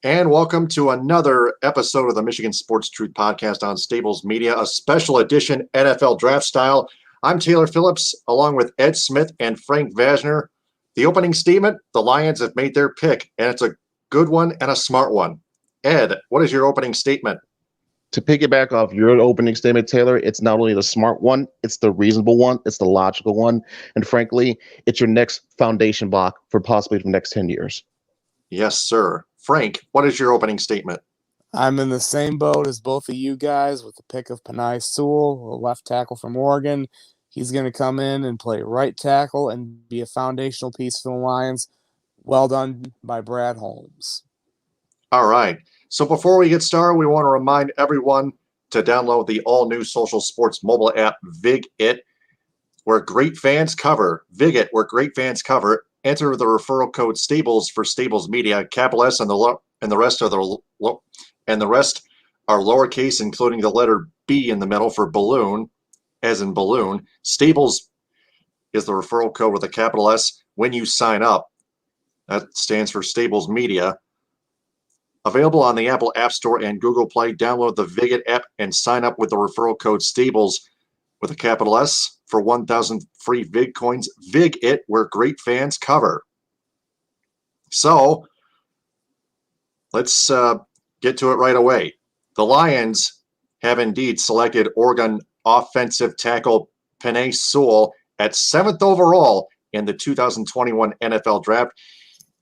And welcome to another episode of the Michigan Sports Truth Podcast on Stables Media, a special edition NFL draft style. I'm Taylor Phillips, along with Ed Smith and Frank Ragnow. The opening statement, the Lions have made their pick, and it's a good one and a smart one. Ed, what is your opening statement? To piggyback off your opening statement, Taylor, it's not only the smart one, it's the reasonable one, it's the logical one, and frankly, it's your next foundation block for possibly the next 10 years. Yes, sir. Frank, what is your opening statement? I'm in the same boat as both of you guys with the pick of Penei Sewell, a left tackle from Oregon. He's going to come in and play right tackle and be a foundational piece for the Lions. Well done by Brad Holmes. All right. So before we get started, we want to remind everyone to download the all-new social sports mobile app, VigIt, where great fans cover. VigIt, where great fans cover. Enter the referral code Stables for Stables Media, capital S, and the rest are lowercase, including the letter B in the middle for balloon, as in balloon. Stables is the referral code with a capital S when you sign up. That stands for Stables Media. Available on the Apple App Store and Google Play. Download the VigIt app and sign up with the referral code Stables with a capital S for 1,000 free Vig coins. VigIt, where great fans cover. So let's get to it right away. The Lions have indeed selected Oregon offensive tackle Penei Sewell at 7th overall in the 2021 NFL Draft.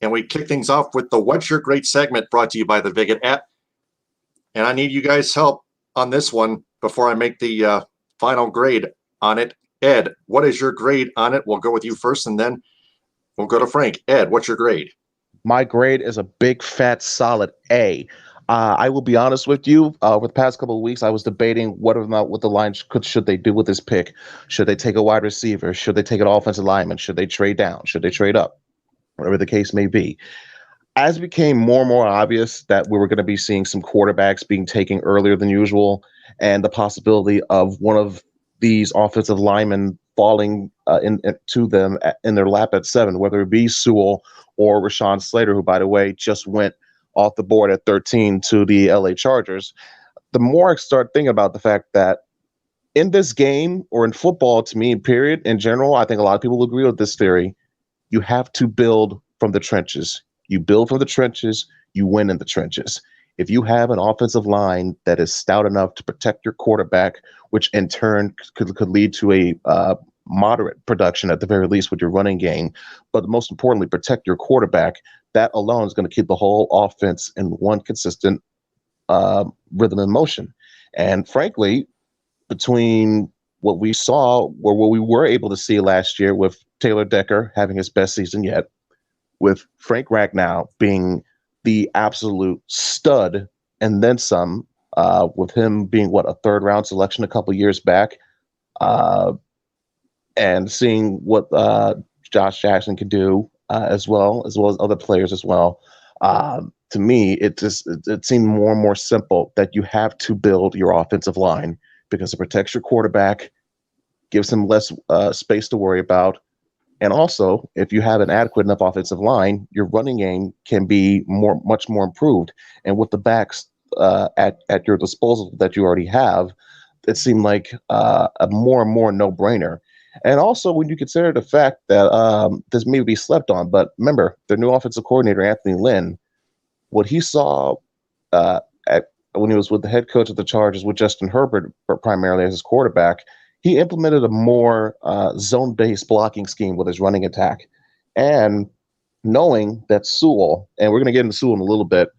And we kick things off with the What's Your Grade segment brought to you by the VigIt app. And I need you guys' help on this one before I make the final grade on it. Ed, what is your grade on it? We'll go with you first, and then we'll go to Frank. Ed, what's your grade? My grade is a big, fat, solid A. I will be honest with you. Over the past couple of weeks, I was debating whether or not what the Lions should they do with this pick. Should they take a wide receiver? Should they take an offensive lineman? Should they trade down? Should they trade up? Whatever the case may be. As it became more and more obvious that we were going to be seeing some quarterbacks being taken earlier than usual, and the possibility of one of these offensive linemen falling to them in their lap at 7, whether it be Sewell or Rashawn Slater, who, by the way, just went off the board at 13 to the LA Chargers, the more I start thinking about the fact that in this game, or in football, to me, period, in general, I think a lot of people agree with this theory. You have to build from the trenches. You build from the trenches, you win in the trenches. If you have an offensive line that is stout enough to protect your quarterback, which in turn could lead to a moderate production at the very least with your running game, but most importantly, protect your quarterback, that alone is going to keep the whole offense in one consistent rhythm and motion. And frankly, between what we saw, or what we were able to see last year with Taylor Decker having his best season yet, with Frank Ragnow being the absolute stud and then some, with him being, a third-round selection a couple years back, and seeing what Josh Jackson could do as well as other players as well. To me, it seemed more and more simple that you have to build your offensive line because it protects your quarterback, gives him less space to worry about. And also, if you have an adequate enough offensive line, your running game can be much more improved. And with the backs at your disposal that you already have, it seemed like a more and more no-brainer. And also, when you consider the fact that this may be slept on, but remember, their new offensive coordinator, Anthony Lynn, what he saw when he was with the head coach of the Chargers with Justin Herbert primarily as his quarterback, he implemented a more zone-based blocking scheme with his running attack. And knowing that Sewell, and we're going to get into Sewell in a little bit,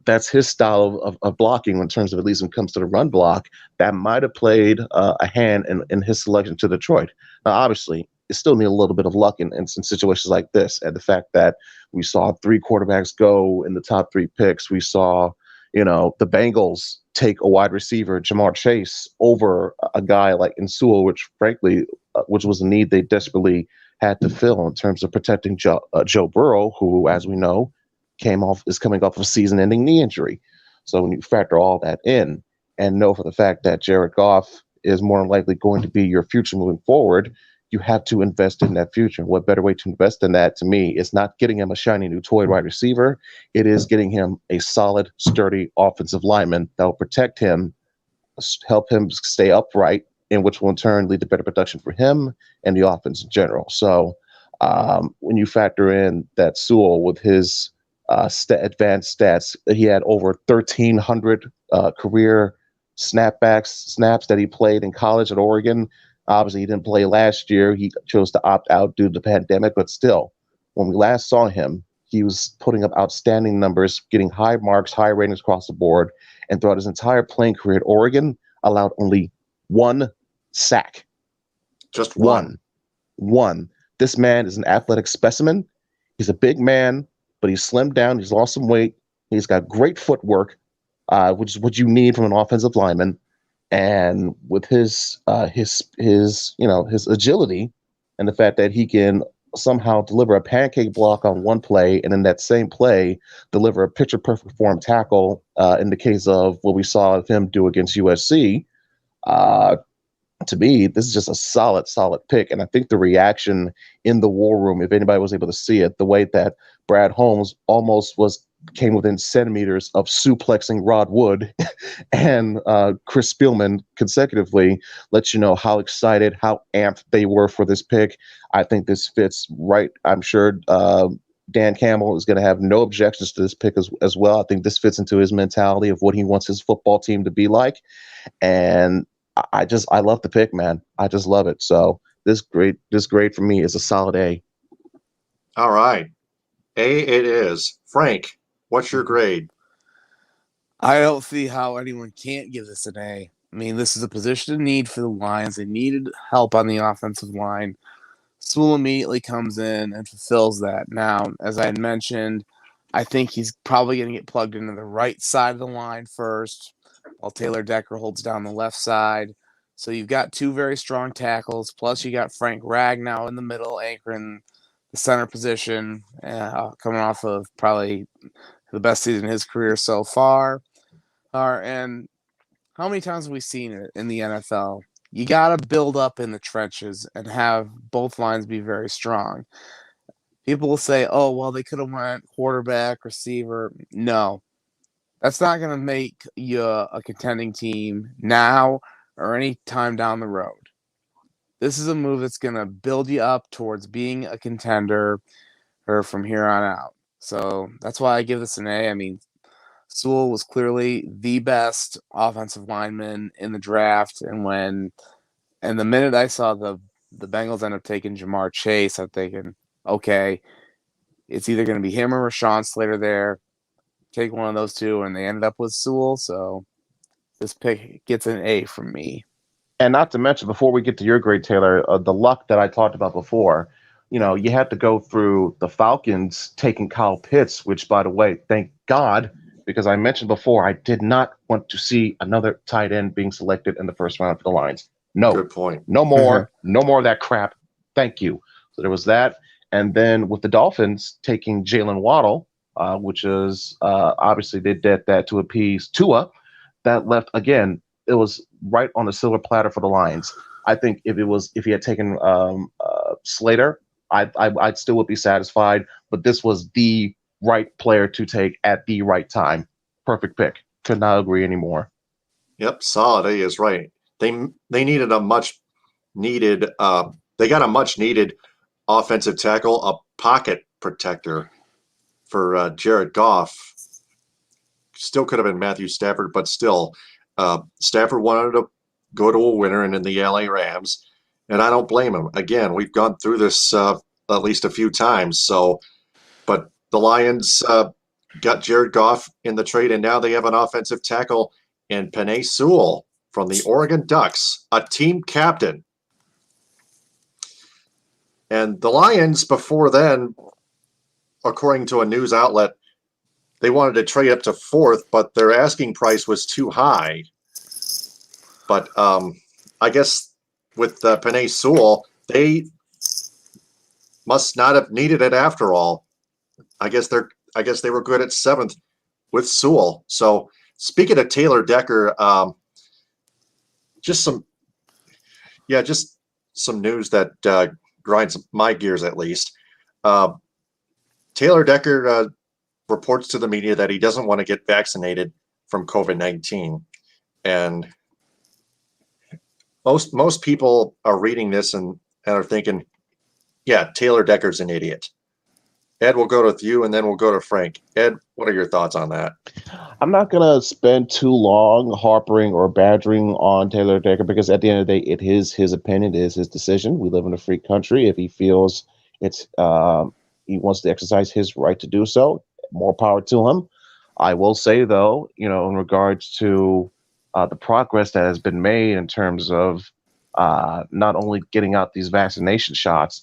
that's his style of blocking in terms of, at least when it comes to the run block, that might have played a hand in his selection to Detroit. Now, obviously, you still need a little bit of luck in situations like this. And the fact that we saw 3 quarterbacks go in the top 3 picks, we saw, the Bengals take a wide receiver, Jamar Chase, over a guy like Sewell, which frankly, which was a need they desperately had to fill in terms of protecting Joe Burrow, who, as we know, is coming off of a season-ending knee injury. So when you factor all that in and know for the fact that Jared Goff is more than likely going to be your future moving forward, you have to invest in that future. What better way to invest in that, to me, is not getting him a shiny new toy wide receiver. It is getting him a solid, sturdy offensive lineman that will protect him, help him stay upright, and which will in turn lead to better production for him and the offense in general. So when you factor in that Sewell with his advanced stats, he had over 1,300 career snaps that he played in college at Oregon. Obviously, he didn't play last year. He chose to opt out due to the pandemic, but still, when we last saw him, he was putting up outstanding numbers, getting high marks, high ratings across the board, and throughout his entire playing career at Oregon, allowed only one sack. Just one. One. This man is an athletic specimen. He's a big man, but he's slimmed down. He's lost some weight. He's got great footwork, which is what you need from an offensive lineman. And with his agility and the fact that he can somehow deliver a pancake block on one play, and in that same play deliver a picture perfect form tackle, in the case of what we saw of him do against USC, to me, this is just a solid pick. And I think the reaction in the war room, if anybody was able to see it, the way that Brad Holmes almost came within centimeters of suplexing Rod Wood and Chris Spielman consecutively, lets you know how excited, how amped they were for this pick. I think this fits right. I'm sure Dan Campbell is going to have no objections to this pick as well. I think this fits into his mentality of what he wants his football team to be like. And I love the pick, man. I just love it. So this grade for me is a solid A. All right. A it is. Frank, what's your grade? I don't see how anyone can't give this an A. I mean, this is a position of need for the Lions. They needed help on the offensive line. Sewell immediately comes in and fulfills that. Now, as I had mentioned, I think he's probably going to get plugged into the right side of the line first, while Taylor Decker holds down the left side. So you've got two very strong tackles, plus you got Frank Ragnow in the middle, anchoring the center position, coming off of probably the best season in his career so far. And how many times have we seen it in the NFL? You got to build up in the trenches and have both lines be very strong. People will say, oh, well, they could have went quarterback, receiver. No, that's not going to make you a contending team now or any time down the road. This is a move that's going to build you up towards being a contender or from here on out. So that's why I give this an A. I mean, Sewell was clearly the best offensive lineman in the draft. And the minute I saw the Bengals end up taking Jamar Chase, I'm thinking, okay, it's either going to be him or Rashawn Slater there. Take one of those two, and they ended up with Sewell. So this pick gets an A from me. And not to mention, before we get to your grade, Taylor, the luck that I talked about before, you had to go through the Falcons taking Kyle Pitts, which, by the way, thank God, because I mentioned before, I did not want to see another tight end being selected in the first round for the Lions. No. Good point. No more. No more of that crap. Thank you. So there was that. And then with the Dolphins taking Jalen Waddle, which is obviously they did that to appease Tua, that left, again, it was right on the silver platter for the Lions. I think if he had taken Slater, I still would be satisfied. But this was the right player to take at the right time. Perfect pick. Could not agree anymore. Yep, solid A is right. They needed a much needed. They got a much needed offensive tackle, a pocket protector for Jared Goff. Still could have been Matthew Stafford, but still. Stafford wanted to go to a winner and in the LA Rams, and I don't blame him. Again, we've gone through this at least a few times. But the Lions got Jared Goff in the trade, and now they have an offensive tackle in Penei Sewell from the Oregon Ducks, a team captain. And the Lions, before then, according to a news outlet, they wanted to trade up to fourth, but their asking price was too high. But I guess with Penei Sewell, they must not have needed it after all. I guess they were good at seventh with Sewell. So speaking of Taylor Decker, just some news that grinds my gears at least. Taylor Decker reports to the media that he doesn't want to get vaccinated from COVID-19, and most people are reading this and are thinking, yeah, Taylor Decker's an idiot. Ed, we'll go with you, and then we'll go to Frank. Ed, what are your thoughts on that? I'm not going to spend too long harping or badgering on Taylor Decker because at the end of the day, it is his opinion, it is his decision. We live in a free country. If he feels it's he wants to exercise his right to do so, more power to him. I will say, though, in regards to the progress that has been made in terms of not only getting out these vaccination shots,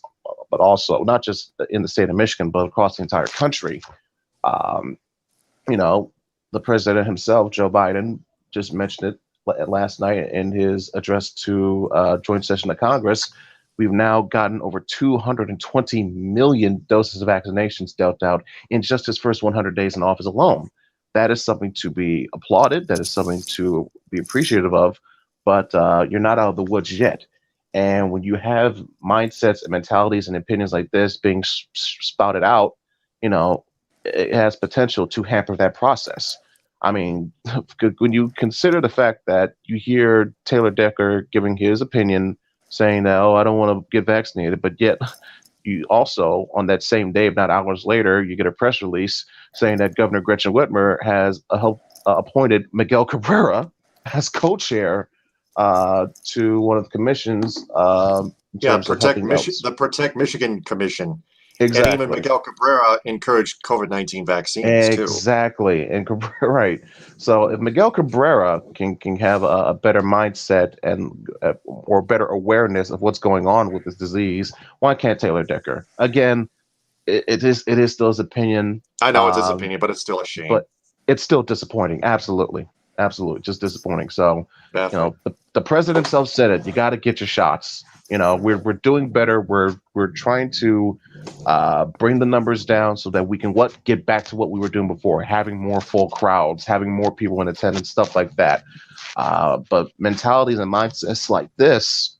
but also not just in the state of Michigan, but across the entire country. The president himself, Joe Biden, just mentioned it last night in his address to joint session of Congress. We've now gotten over 220 million doses of vaccinations dealt out in just his first 100 days in office alone. That is something to be applauded. That is something to be appreciative of. But you're not out of the woods yet. And when you have mindsets and mentalities and opinions like this being spouted out, it has potential to hamper that process. I mean, when you consider the fact that you hear Taylor Decker giving his opinion, saying that, I don't want to get vaccinated, but yet you also, on that same day, if not hours later, you get a press release saying that Governor Gretchen Whitmer has appointed Miguel Cabrera as co-chair to one of the commissions. The Protect Michigan Commission. Exactly. And even Miguel Cabrera encouraged COVID-19 vaccines too. Exactly. And right. So if Miguel Cabrera can have a better mindset and or better awareness of what's going on with this disease, why can't Taylor Decker? Again, it is still his opinion. I know it's his opinion, but it's still a shame. But it's still disappointing. Absolutely, just disappointing. So the president himself said it. You got to get your shots. We're doing better. We're trying to bring the numbers down so that we can get back to what we were doing before, having more full crowds, having more people in attendance, stuff like that. But mentalities and mindsets like this,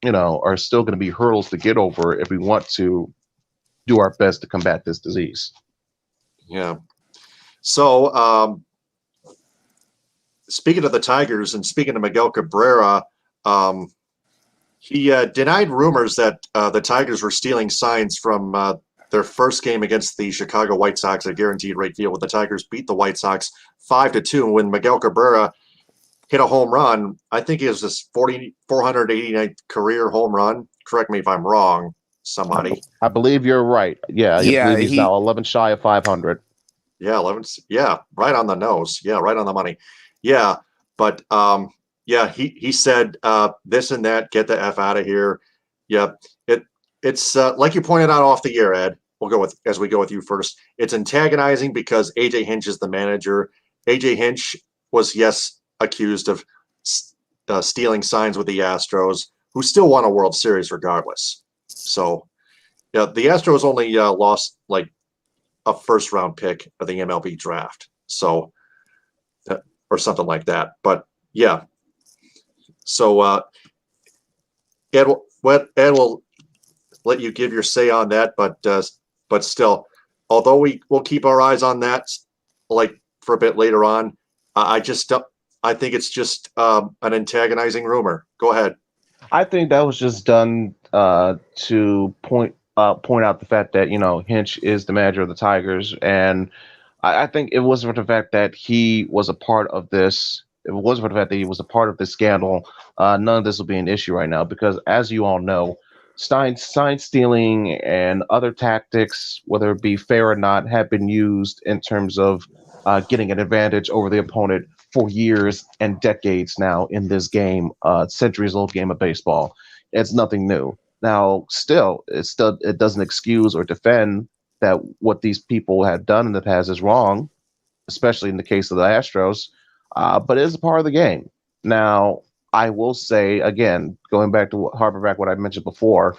are still going to be hurdles to get over if we want to do our best to combat this disease. Yeah. So speaking of the Tigers and speaking of Miguel Cabrera, he denied rumors that the Tigers were stealing signs from their first game against the Chicago White Sox at Guaranteed Rate Field, when the Tigers beat the White Sox 5-2. When Miguel Cabrera hit a home run, I think it was his 489th career home run. Correct me if I'm wrong, somebody. I believe you're right. Yeah, I believe he's now 11 shy of 500. Yeah, 11. Yeah, right on the nose. Yeah, right on the money. Yeah, but yeah, he said this and that, get the F out of here. Yeah, it's like you pointed out off the air, Ed. We'll go with you first. It's antagonizing because AJ Hinch is the manager. AJ Hinch was, yes, accused of stealing signs with the Astros, who still won a World Series regardless. So, yeah, the Astros only lost like a first-round pick of the MLB draft, so or something like that. But yeah. So Ed will let you give your say on that, but still, although we will keep our eyes on that, like for a bit later on, I think it's just an antagonizing rumor. Go ahead. I think that was just done to point out the fact that Hinch is the manager of the Tigers, and I think it wasn't for the fact that he was a part of this. If it wasn't for the fact that he was a part of this scandal, none of this will be an issue right now. Because as you all know, sign stealing and other tactics, whether it be fair or not, have been used in terms of getting an advantage over the opponent for years and decades now in this game, centuries-old game of baseball. It's nothing new. Now, it doesn't excuse or defend that what these people have done in the past is wrong, especially in the case of the Astros. But it is a part of the game. Now, I will say, again, going back to what I mentioned before,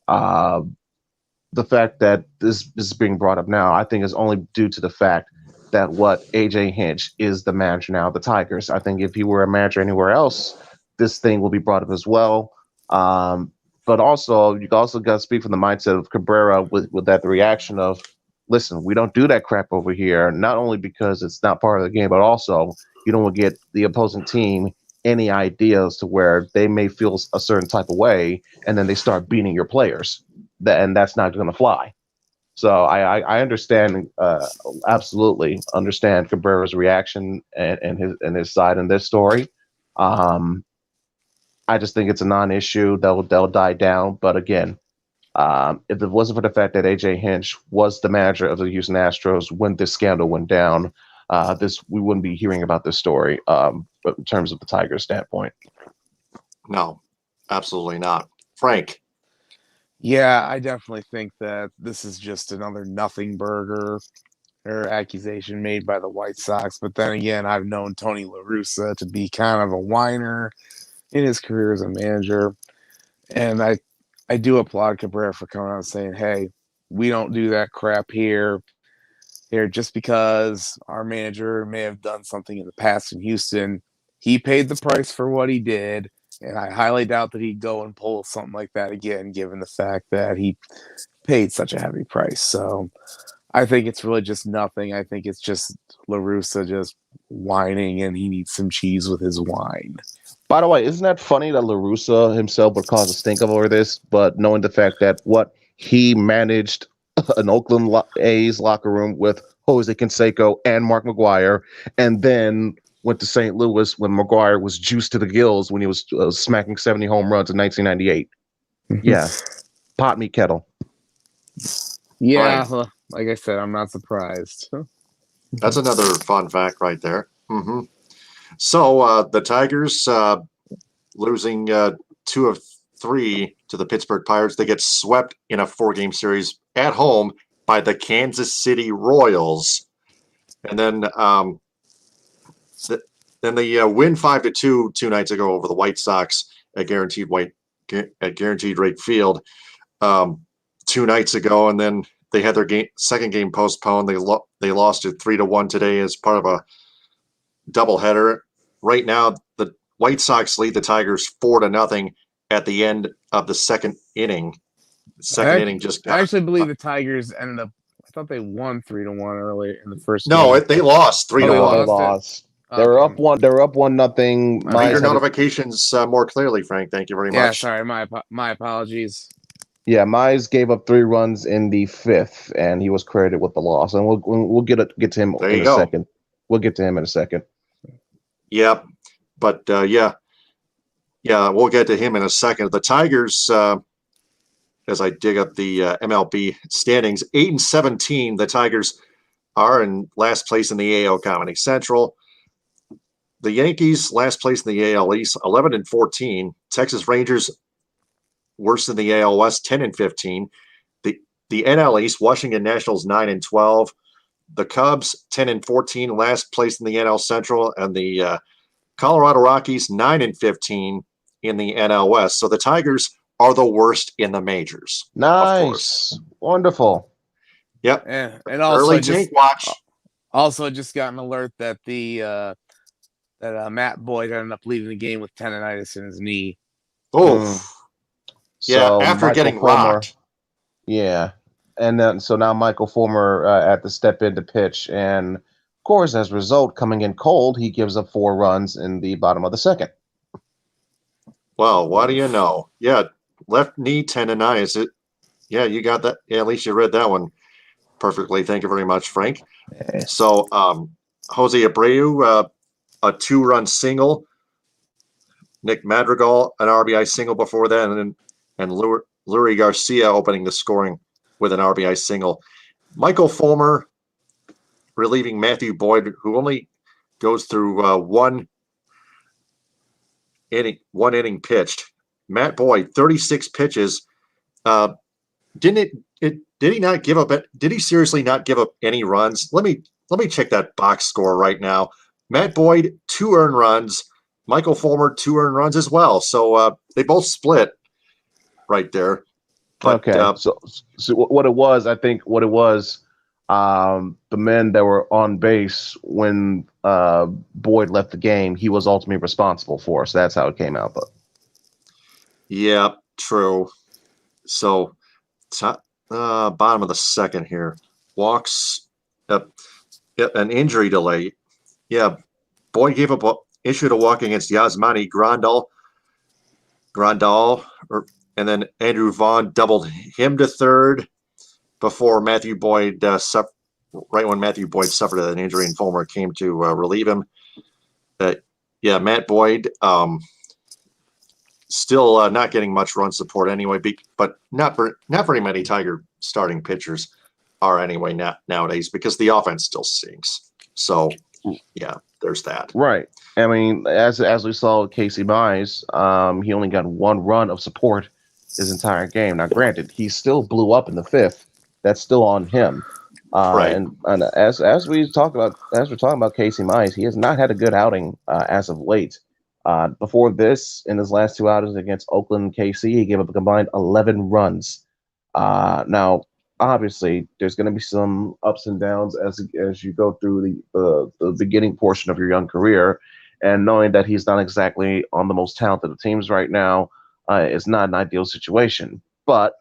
the fact that this is being brought up now, I think is only due to the fact that AJ Hinch is the manager now of the Tigers. I think if he were a manager anywhere else, this thing will be brought up as well. But also, you also got to speak from the mindset of Cabrera with that reaction of, listen, we don't do that crap over here. Not only because it's not part of the game, but also you don't want to get the opposing team any ideas to where they may feel a certain type of way, and then they start beating your players. And that's not going to fly. So I understand, absolutely understand Cabrera's reaction and his side in this story. I just think it's a non-issue. They'll die down. But again, if it wasn't for the fact that AJ Hinch was the manager of the Houston Astros when this scandal went down, we wouldn't be hearing about this story. But in terms of the Tigers' standpoint, No, absolutely not. Frank. Yeah, I definitely think that this is just another nothing burger or accusation made by the White Sox. But then again, I've known Tony La Russa to be kind of a whiner in his career as a manager. And I do applaud Cabrera for coming out and saying, hey, we don't do that crap here. Just because our manager may have done something in the past in Houston, he paid the price for what he did. And I highly doubt that he'd go and pull something like that again, given the fact that he paid such a heavy price. So I think it's really just nothing. I think it's just La Russa just whining, and he needs some cheese with his wine. by the way, isn't that funny that La Russa himself would cause a stink over this, but knowing the fact that he managed an Oakland A's locker room with Jose Canseco and Mark McGwire, and then went to St. Louis when McGwire was juiced to the gills when he was smacking 70 home runs in 1998. Yeah, pot me kettle. Yeah, Right. well, like I said, I'm not surprised. That's another fun fact right there. So the Tigers losing 2 of 3 to the Pittsburgh Pirates. They get swept in a 4-game series at home by the Kansas City Royals. And then they win 5-2 2 nights ago over the White Sox at Guaranteed Rate Field 2 nights ago, and then they had their second game postponed. They lost it 3-1 today as part of a doubleheader. Right now, the White Sox lead the Tigers 4-0 at the end of the second inning. Inning just got. I actually believe the Tigers ended up. I thought they won 3-1 early in the first. No, game. they lost 3-1. They lost. They were up 1-0. Read your notifications more clearly, Frank. Thank you very much. Yeah, sorry, my apologies. Yeah, Mize gave up 3 runs in the 5th, and he was credited with the loss. And we'll get to him in a second. We'll get to him in a second. Yep, but yeah, we'll get to him in a second. The Tigers, as I dig up the MLB standings, 8-17. The Tigers are in last place in the AL Comedy Central. The Yankees, last place in the AL East, 11-14. Texas Rangers, worse than the AL West, 10-15. The NL East, Washington Nationals, 9-12. The Cubs, 10-14, last place in the NL Central, and the Colorado Rockies, 9-15 in the NL West. So the Tigers are the worst in the majors. Nice, wonderful. Yep. And also early tank watch. Also, just got an alert that Matt Boyd ended up leaving the game with tendonitis in his knee. Oh, yeah. So after Michael getting Fulmer, rocked. Yeah, and then so now Michael Fulmer had to step in to pitch, and of course, as a result, coming in cold, he gives up 4 runs in the bottom of the second. Well, what do you know? Yeah, left knee tendonitis. Yeah, you got that. Yeah, at least you read that one perfectly. Thank you very much, Frank. So, Jose Abreu, a 2-run single. Nick Madrigal, an RBI single before that, and Lurie Garcia opening the scoring with an RBI single. Michael Fulmer relieving Matthew Boyd, who only goes through one inning pitched. Matt Boyd, 36 pitches. Did he not give up? Did he seriously not give up any runs? Let me check that box score right now. Matt Boyd, 2 earned runs. Michael Fulmer, 2 earned runs as well. So they both split right there. But, okay. So what it was, I think what it was, the men that were on base when Boyd left the game, he was ultimately responsible for. So that's how it came out. But yeah, True. So, bottom of the second here. Walks up, an injury delay. Yeah, Boyd issued a walk against Yasmani Grandal, and then Andrew Vaughn doubled him to third before Matthew Boyd, right when Matthew Boyd suffered an injury and Fulmer came to relieve him. Matt Boyd still not getting much run support anyway, but not very many Tiger starting pitchers are anyway nowadays because the offense still stinks. So, yeah, there's that. Right. I mean, as we saw with Casey Mize, he only got one run of support his entire game. Now, granted, he still blew up in the fifth. That's still on him. Right. And as we're talking about Casey Mize, he has not had a good outing as of late. Before this, in his last two outings against Oakland and KC, he gave up a combined 11 runs. Now, obviously, there's going to be some ups and downs as you go through the beginning portion of your young career, and knowing that he's not exactly on the most talented of teams right now is not an ideal situation. But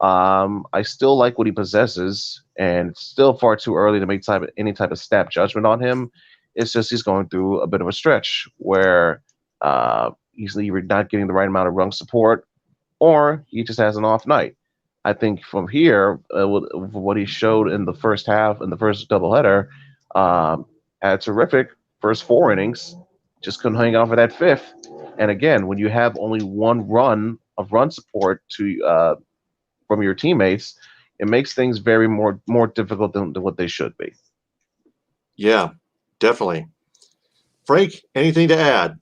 I still like what he possesses, and it's still far too early to make any type of snap judgment on him. It's just he's going through a bit of a stretch where he's either not getting the right amount of run support, or he just has an off night. I think from here, with what he showed in the first half, in the first doubleheader, had a terrific first four innings, just couldn't hang on for that fifth. And again, when you have only one run of run support from your teammates, it makes things very more difficult than what they should be. Yeah, definitely. Frank, anything to add?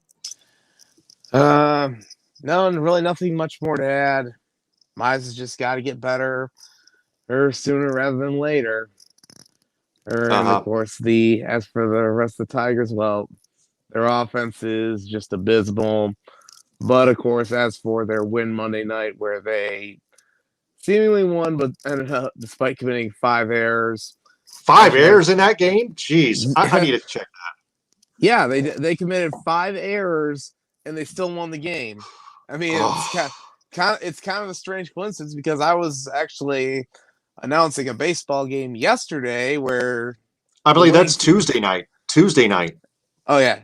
No, really nothing much more to add. Mize has just got to get better, or sooner rather than later. And of course, as for the rest of the Tigers, well, their offense is just abysmal. But of course, as for their win Monday night, where they seemingly won, but ended up despite committing 5 errors. 5 errors in that game? Jeez, I need to check that. Yeah, they committed 5 errors and they still won the game. I mean, it's kind of a strange coincidence because I was actually announcing a baseball game yesterday where I believe that's Tuesday night. Oh yeah,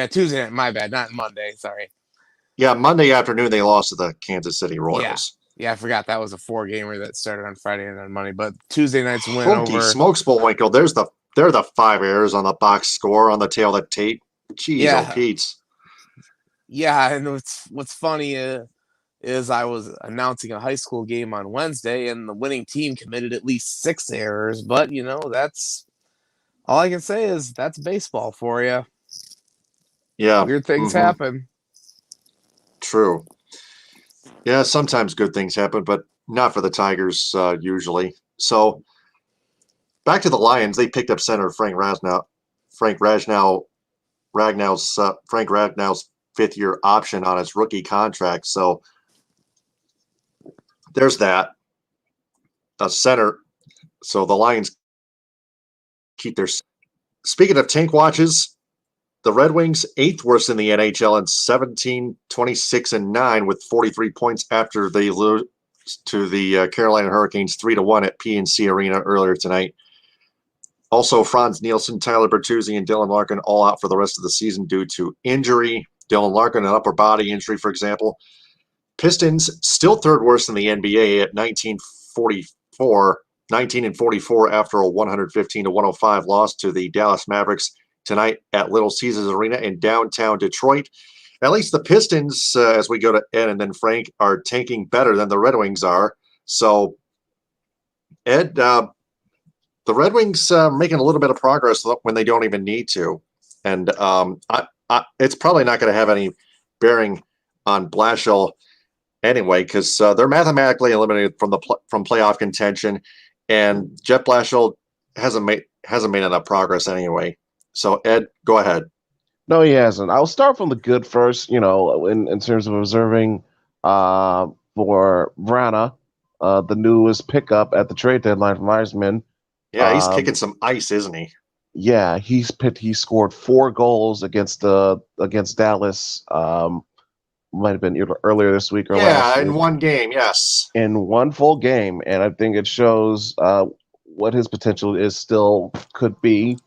Tuesday night. My bad, not Monday. Sorry. Yeah, Monday afternoon they lost to the Kansas City Royals. Yeah, I forgot that was a 4-gamer that started on Friday and on Monday. But Tuesday night's win Funky over. Smokes Bullwinkle. There are the 5 errors on the box score on the tail of the tape. Jeez, oh Pete's. Yeah, and what's funny is I was announcing a high school game on Wednesday, and the winning team committed at least 6 errors. But that's all I can say is that's baseball for you. Yeah, weird things happen. True. Yeah, sometimes good things happen, but not for the Tigers usually. So back to the Lions, they picked up center Frank Ragnow's 5th-year option on his rookie contract. So there's that. A center. So the Lions keep their. Speaking of tank watches, the Red Wings 8th worst in the NHL in 17-26-9 with 43 points after they lose to the Carolina Hurricanes 3-1 at PNC Arena earlier tonight. Also, Franz Nielsen, Tyler Bertuzzi, and Dylan Larkin all out for the rest of the season due to injury. Dylan Larkin, an upper body injury, for example. Pistons still 3rd worst in the NBA at 19-44 after a 115-105 loss to the Dallas Mavericks tonight at Little Caesars Arena in downtown Detroit. At least the Pistons, as we go to Ed and then Frank, are tanking better than the Red Wings are. So, Ed, the Red Wings making a little bit of progress when they don't even need to. And it's probably not going to have any bearing on Blashill anyway, because they're mathematically eliminated from playoff contention, and Jeff Blashill hasn't made enough progress anyway. So Ed, go ahead. No, he hasn't. I'll start from the good first. In terms of observing for Vrana, the newest pickup at the trade deadline from Iceman. Yeah, he's kicking some ice, isn't he? Yeah, he scored 4 goals against Dallas might have been either earlier this week or last Yeah, in week. one game, yes. In one full game, and I think it shows what his potential is still could be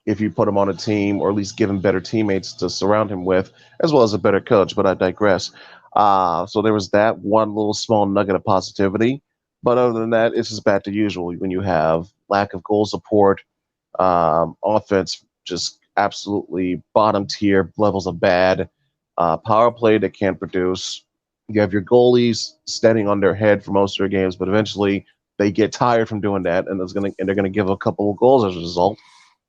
if you put him on a team, or at least give him better teammates to surround him with, as well as a better coach. But I digress. So there was that one little small nugget of positivity. But other than that, it's just back to usual when you have lack of goal support, offense just absolutely bottom tier levels of bad, power play that can't produce. You have your goalies standing on their head for most of their games, but eventually they get tired from doing that, and they're gonna give a couple of goals as a result.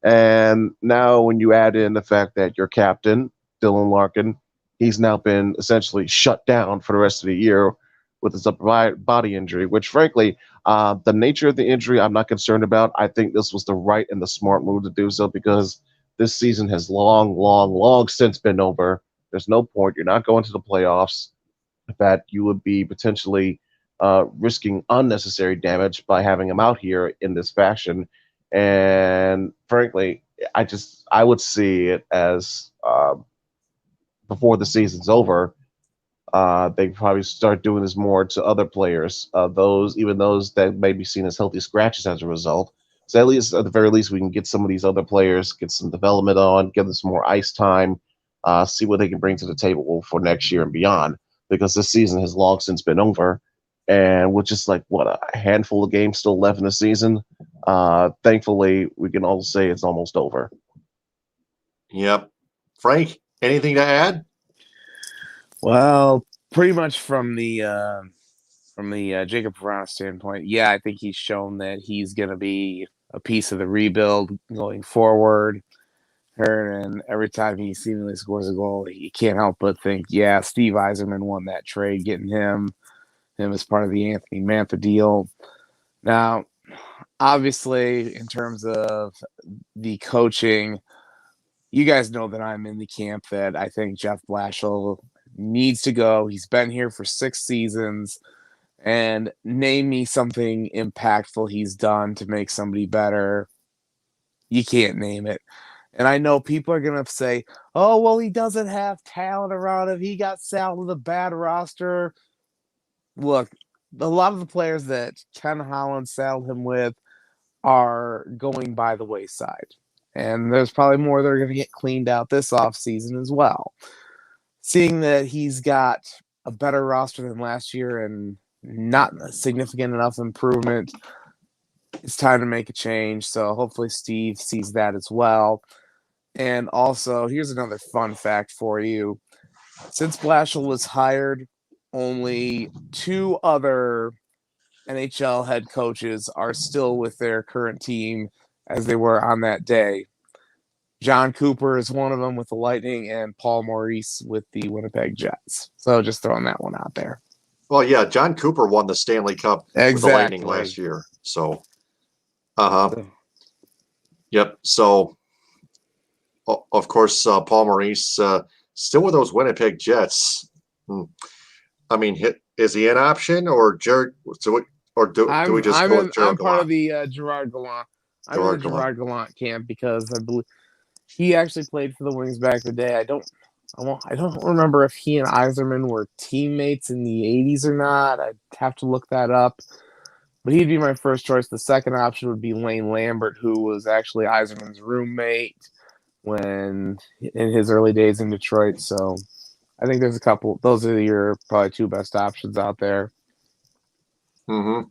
And now, when you add in the fact that your captain, Dylan Larkin, he's now been essentially shut down for the rest of the year with his upper body injury, which, frankly, the nature of the injury, I'm not concerned about. I think this was the right and the smart move to do so, because this season has long since been over. There's no point. You're not going to the playoffs. That you would be potentially risking unnecessary damage by having him out here in this fashion. And frankly, I would see it as before the season's over, they probably start doing this more to other players, those that may be seen as healthy scratches as a result. So at the very least, we can get some of these other players, get some development on, give them some more ice time, see what they can bring to the table for next year and beyond. Because this season has long since been over, and with just like a handful of games still left in the season, thankfully we can all say it's almost over. Yep. Frank, anything to add? Well, pretty much from the Jacob Verana standpoint, yeah, I think he's shown that he's going to be a piece of the rebuild going forward. And every time he seemingly scores a goal, you can't help but think, yeah, Steve Yzerman won that trade, getting him as part of the Anthony Mantha deal. Now, obviously, in terms of the coaching, you guys know that I'm in the camp that I think Jeff Blashill needs to go. He's been here for 6 seasons, and name me something impactful he's done to make somebody better. You can't name it. And I know people are going to say, oh, well, he doesn't have talent around him. He got saddled with a bad roster. Look, a lot of the players that Ken Holland saddled him with are going by the wayside. And there's probably more that are going to get cleaned out this offseason as well. Seeing that he's got a better roster than last year and not a significant enough improvement, it's time to make a change. So hopefully Steve sees that as well. And also, here's another fun fact for you. Since Blashill was hired, only 2 other NHL head coaches are still with their current team as they were on that day. John Cooper is one of them with the Lightning, and Paul Maurice with the Winnipeg Jets. So just throwing that one out there. Well, yeah, John Cooper won the Stanley Cup with the Lightning last year. So, yep. So, of course, Paul Maurice still with those Winnipeg Jets. I mean, is he an option, or Jared? Do we just go with Gerard I'm part Gallant? of the Gerard Gallant. I'm in the Gerard Gallant camp because I believe he actually played for the Wings back in the day. I don't remember if he and Yzerman were teammates in the 80s or not. I'd have to look that up. But he'd be my first choice. The second option would be Lane Lambert, who was actually Yzerman's roommate when in his early days in Detroit. So I think there's a couple. Those are your probably 2 best options out there. Mm-hmm.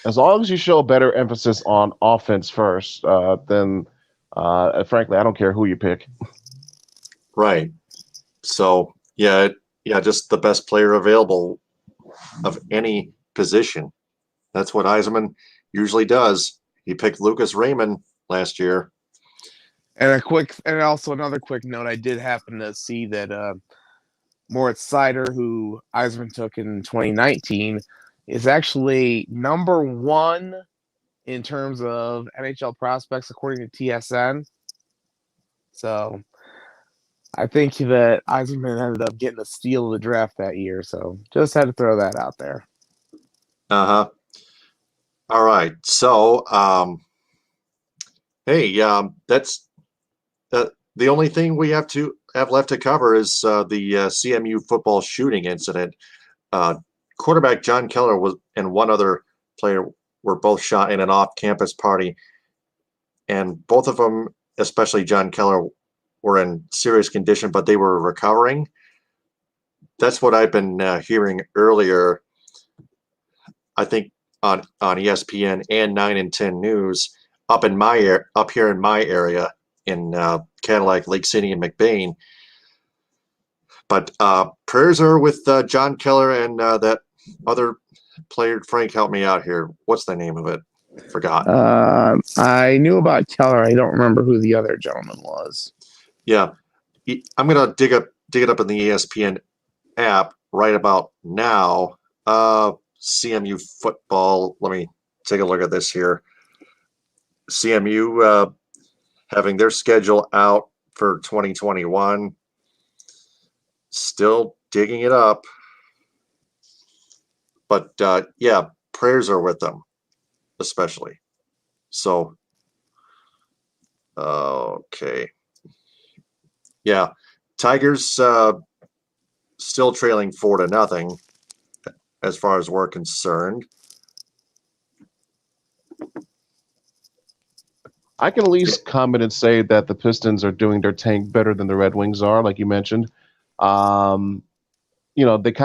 As long as you show a better emphasis on offense first, then frankly, I don't care who you pick. Right. So yeah, just the best player available of any position. That's what Yzerman usually does. He picked Lucas Raymond last year. And also another quick note, I did happen to see that Moritz Seider, who Yzerman took in 2019, is actually number 1 in terms of NHL prospects according to TSN. So I think that Yzerman ended up getting a steal of the draft that year. So just had to throw that out there. All right. So, hey, that's the only thing we have to have left to cover is the CMU football shooting incident. Quarterback John Keller and one other player were both shot in an off-campus party, and both of them, especially John Keller, were in serious condition, but they were recovering. That's what I've been hearing earlier, I think, on ESPN and 9 and 10 News up here in my area in Cadillac, Lake City, and McBain. But prayers are with John Keller and that other player. Frank, help me out here. What's the name of it? Forgot. I knew about Keller. I don't remember who the other gentleman was. Yeah, I'm gonna dig it up in the ESPN app right about now. CMU football. Let me take a look at this here. CMU having their schedule out for 2021. Still digging it up. But yeah, prayers are with them, especially. So, okay. Yeah, Tigers still trailing 4-0 as far as we're concerned. I can at least comment and say that the Pistons are doing their tank better than the Red Wings are, like you mentioned. They kind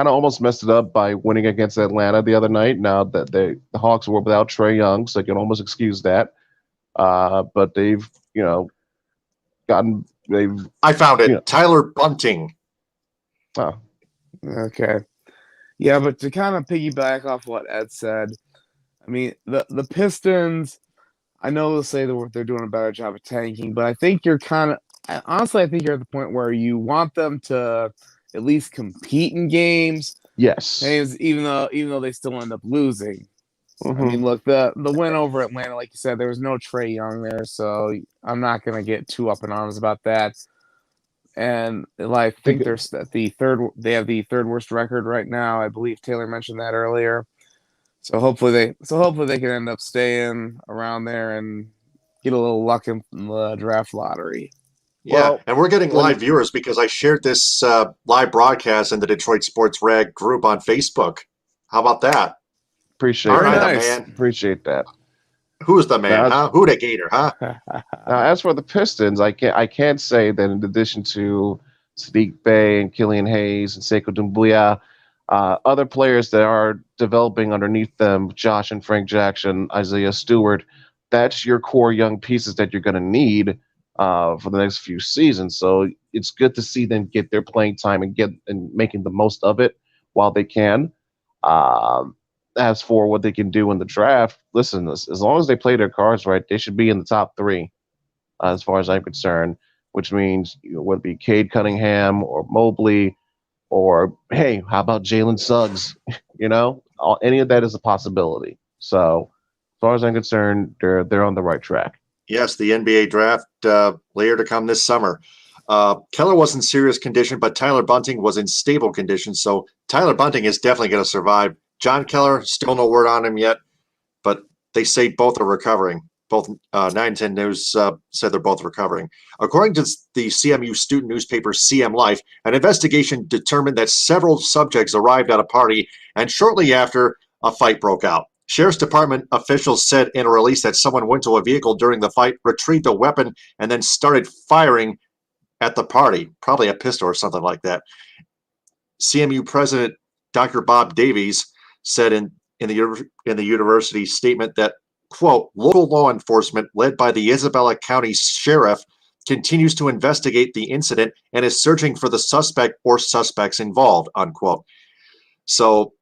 of almost messed it up by winning against Atlanta the other night. Now that the Hawks were without Trae Young, so you can almost excuse that. But they've I found it. Tyler Bunting. Oh, okay. Yeah, but to kind of piggyback off what Ed said, I mean, the Pistons, I know they'll say that they're doing a better job of tanking, but I think honestly, I think you're at the point where you want them to at least compete in games. yes. Even though they still end up losing. Mm-hmm. I mean, look, the win over Atlanta, like you said, there was no Trae Young there, so I'm not going to get too up in arms about that. And I think they have the third worst record right now. I believe Taylor mentioned that earlier. So hopefully they can end up staying around there and get a little luck in the draft lottery. Yeah, and we're getting live viewers because I shared this live broadcast in the Detroit Sports Rag group on Facebook. How about that? Appreciate that, nice. man. Appreciate that. Who's the man, huh? Who the gator, huh? Now, as for the Pistons, I can't say that in addition to Sadiq Bey and Killian Hayes and Sekou Doumbouya, other players that are developing underneath them, Josh and Frank Jackson, Isaiah Stewart, that's your core young pieces that you're going to need for the next few seasons. So it's good to see them get their playing time and making the most of it while they can. As for what they can do in the draft, listen, as long as they play their cards right, they should be in the top 3 as far as I'm concerned, which means whether it be Cade Cunningham or Mobley or, hey, how about Jalen Suggs? Any of that is a possibility. So as far as I'm concerned, they're on the right track. Yes, the NBA draft later to come this summer. Keller was in serious condition, but Tyler Bunting was in stable condition. So Tyler Bunting is definitely going to survive. John Keller, still no word on him yet, but they say both are recovering. Both 910 News said they're both recovering. According to the CMU student newspaper CM Life, an investigation determined that several subjects arrived at a party, and shortly after, a fight broke out. Sheriff's Department officials said in a release that someone went to a vehicle during the fight, retrieved a weapon, and then started firing at the party, probably a pistol or something like that. CMU President Dr. Bob Davies said in the university statement that, quote, local law enforcement led by the Isabella County Sheriff continues to investigate the incident and is searching for the suspect or suspects involved, unquote. So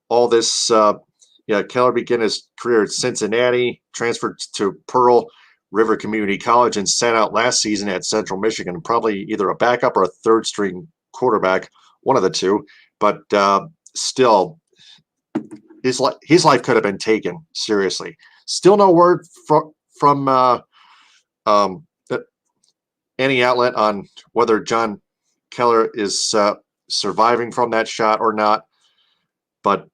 all this, Keller began his career at Cincinnati, transferred to Pearl River Community College, and sat out last season at Central Michigan, probably either a backup or a third string quarterback, one of the two. But still, his life could have been taken seriously. Still no word from any outlet on whether John Keller is surviving from that shot or not. But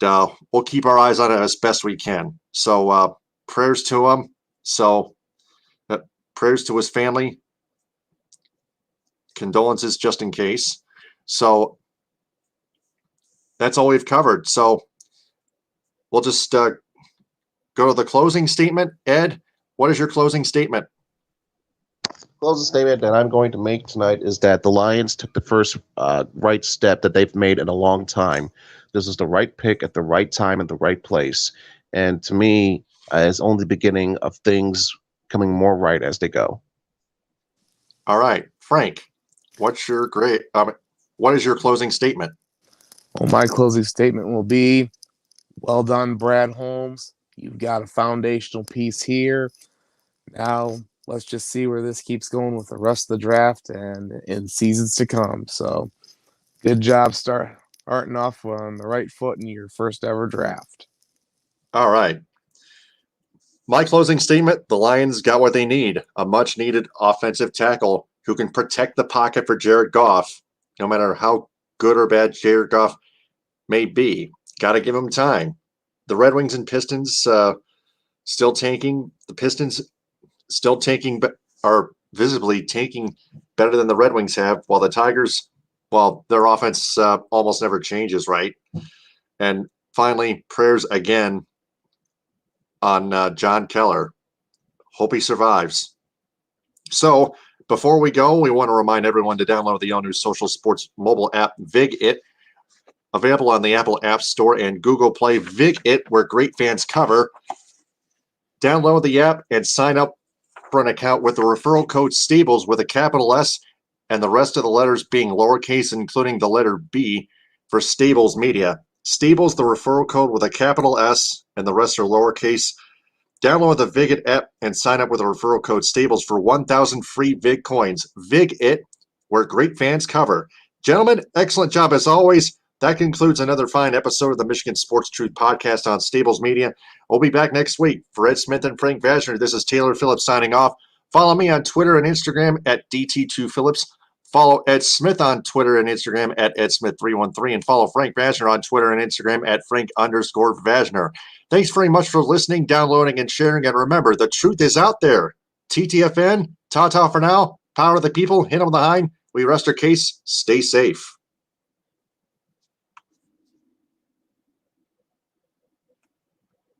we'll keep our eyes on it as best we can. So prayers to him. So prayers to his family. condolences just in case. So that's all we've covered. So we'll just go to the closing statement. Ed, what is your closing statement? Closing statement that I'm going to make tonight is that the Lions took the first right step that they've made in a long time. This is the right pick at the right time and the right place. And to me, it's only the beginning of things coming more right as they go. All right, Frank, what is your closing statement? Well, my closing statement will be, well done, Brad Holmes. You've got a foundational piece here. Now, let's just see where this keeps going with the rest of the draft and in seasons to come. So, good job starting off on the right foot in your first ever draft. All right. My closing statement, the Lions got what they need, a much-needed offensive tackle who can protect the pocket for Jared Goff, no matter how good or bad Jared Goff may be. Got to give him time. The Red Wings and Pistons still tanking. The Pistons still tanking, but are visibly tanking better than the Red Wings have, while the Tigers, well, their offense almost never changes, right? And finally, prayers again on John Keller. Hope he survives. So before we go, we want to remind everyone to download the all-new social sports mobile app, VigIt, available on the Apple App Store and Google Play. VigIt, where great fans cover. Download the app and sign up for an account with the referral code Stables with a capital S and the rest of the letters being lowercase, including the letter B for Stables Media. Stables, the referral code with a capital S and the rest are lowercase. Download the VigIt app and sign up with the referral code Stables for 1,000 free Vig coins. VigIt, where great fans cover. Gentlemen, excellent job as always. That concludes another fine episode of the Michigan Sports Truth Podcast on Stables Media. We'll be back next week. For Ed Smith and Frank Vashner, this is Taylor Phillips signing off. Follow me on Twitter and Instagram at DT2Phillips. Follow Ed Smith on Twitter and Instagram at EdSmith313. And follow Frank Vashner on Twitter and Instagram at Frank_Vashner. Thanks very much for listening, downloading, and sharing. And remember, the truth is out there. TTFN, ta-ta for now. Power of the people, hit 'em behind. We rest our case. Stay safe.